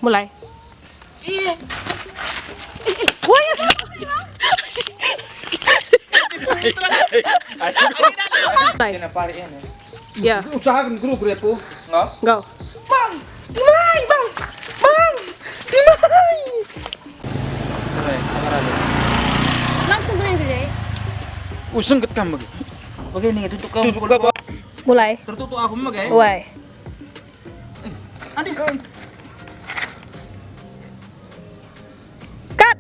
Mulai. Woi. Ya. Usahakan grup repo. Enggak? Go. Bang, Timai, bang. Bang, Timai. Langsung kena kerja. Usung ket kamu. Oke nih, tutup kamu. Mulai. Tertutup aku mah guys. Woi. Adik. Cut.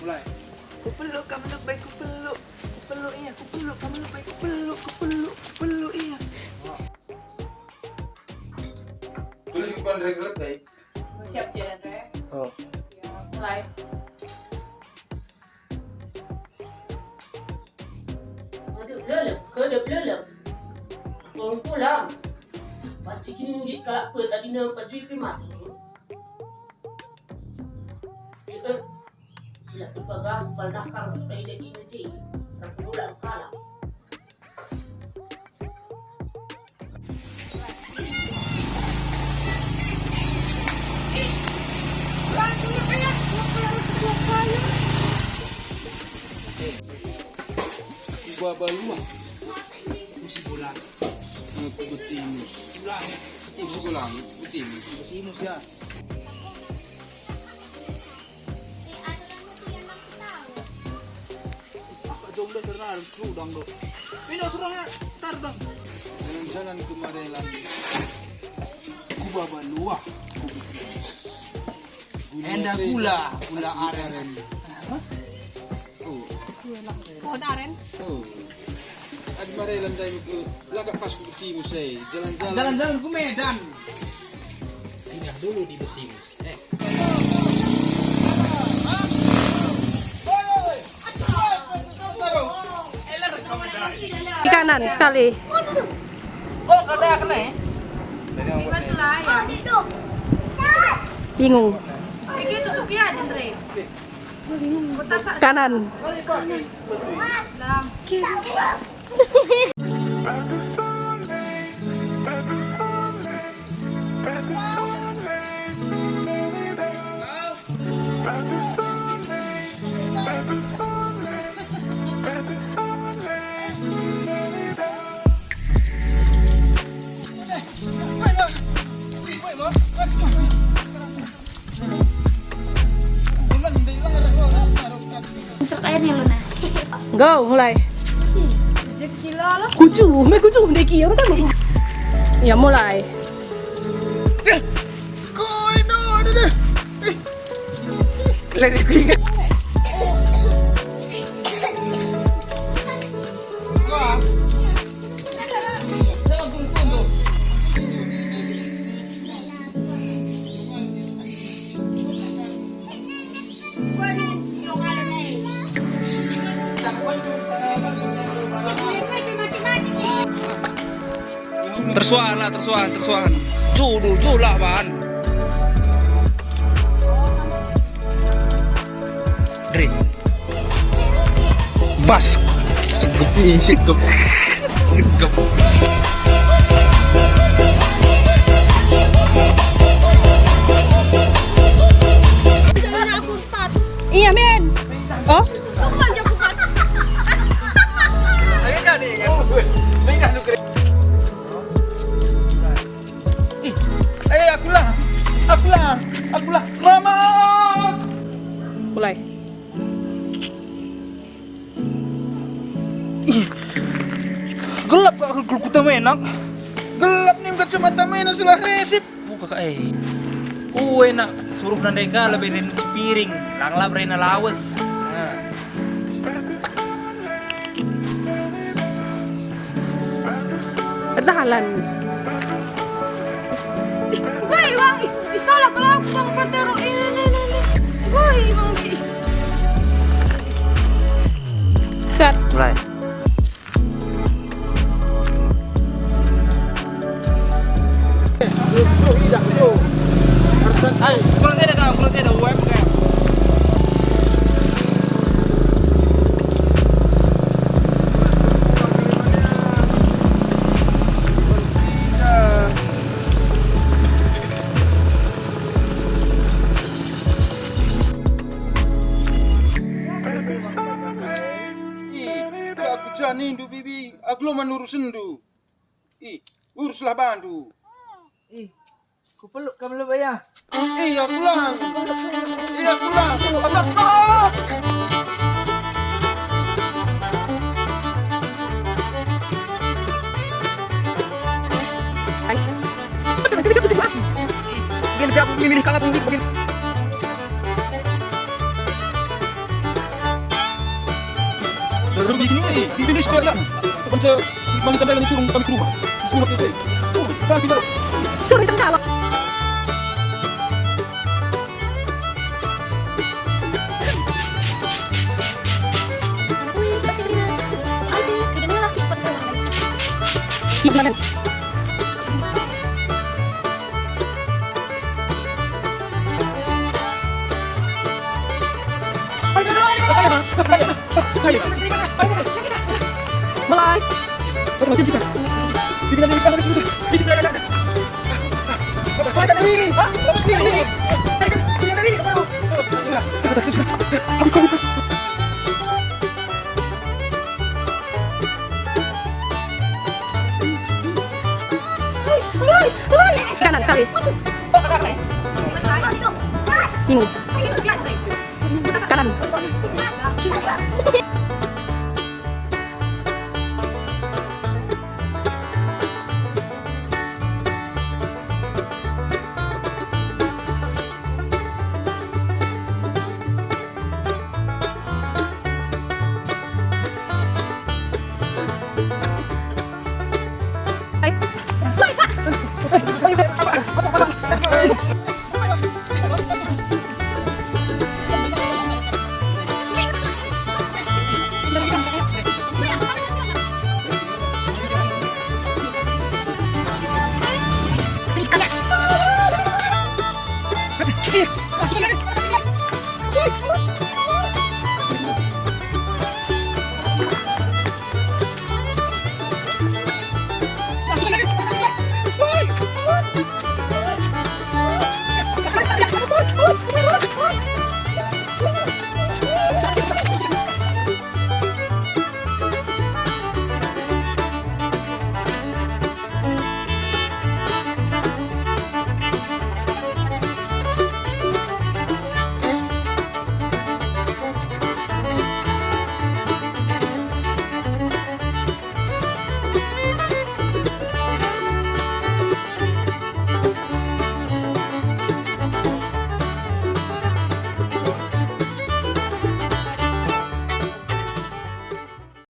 Mulai. Kupeluk kamu lu baik kupeluk. Kupeluk iya, kupeluk kamu lu baik kupeluk, kupeluk iya. Tulis bukan regular guys. Siap Andre. Oh. Ya, mulai. Kedap lelap. Orang pulang. Pacikin di kalak pet adina pacui primat. Sila terbagang palakang supaya dia dineci. Tapi ulang kalah. Ibu balua. Musi bola. Betimus. Bola. Ibu bola. Betimus. Betimus ya. Apa jomblo ternar udang do. Pino surangnya tar dong. Jalan-jalan kemarin lagi. Kuba balua. Enda gula aren. Oh. Pohon aren. Oh. Ad marelan tayo ke laga pas ke Betimus saya. Jalan-jalan. Jalan-jalan ke Medan. Singgah dulu di Betimus. Di kanan sekali. Oh, kada kena ya? Bingung. Kanan. Untuk airnya Luna. Go, mulai. Sekilo lah. Kucu, mendeki apa kan? Ya, mulai. Koi no, ada deh. Lari kuing. Tersuahan. Julah bahan. Dre. Bas. Segep. Jalannya aku start. Iya, men. Oh, Tumpang aja bukan. Ayo dah nih kan. Pindah lu keren. Aku lah. Mama. mulai. Gelap kalau kita enak. Gelap nih kacamata main setelah resip. Kakak enak. Suruh nandeka lebih dari piring. Langlap rena lawas. Bertahan. Gue bang, bisa lah kalau aku bang patero ini. Gue bang. Cut. Mulai. Ayo, kurang tidak web kayak. Jani ndu bibi, aglo manurusin ndu. Uruslah bandu. Kupeluk kamu lebih ya. Iya pulang. Iya pulang. Abang. Begini siapa memilih kakak tinggi begini. Baru begini nih, begini sekalian. Kapan saya bangkit dari suruh kami ke rumah. Suruh kita. Bang kita. Curi tengah. Gimana? Mulai. Otomatis kita. Bikin aja kita terus. Bisa ada. Apa ada ini? Hah? Ini. Bikin dari ini. Kanan, sorry. Ini. Kanan.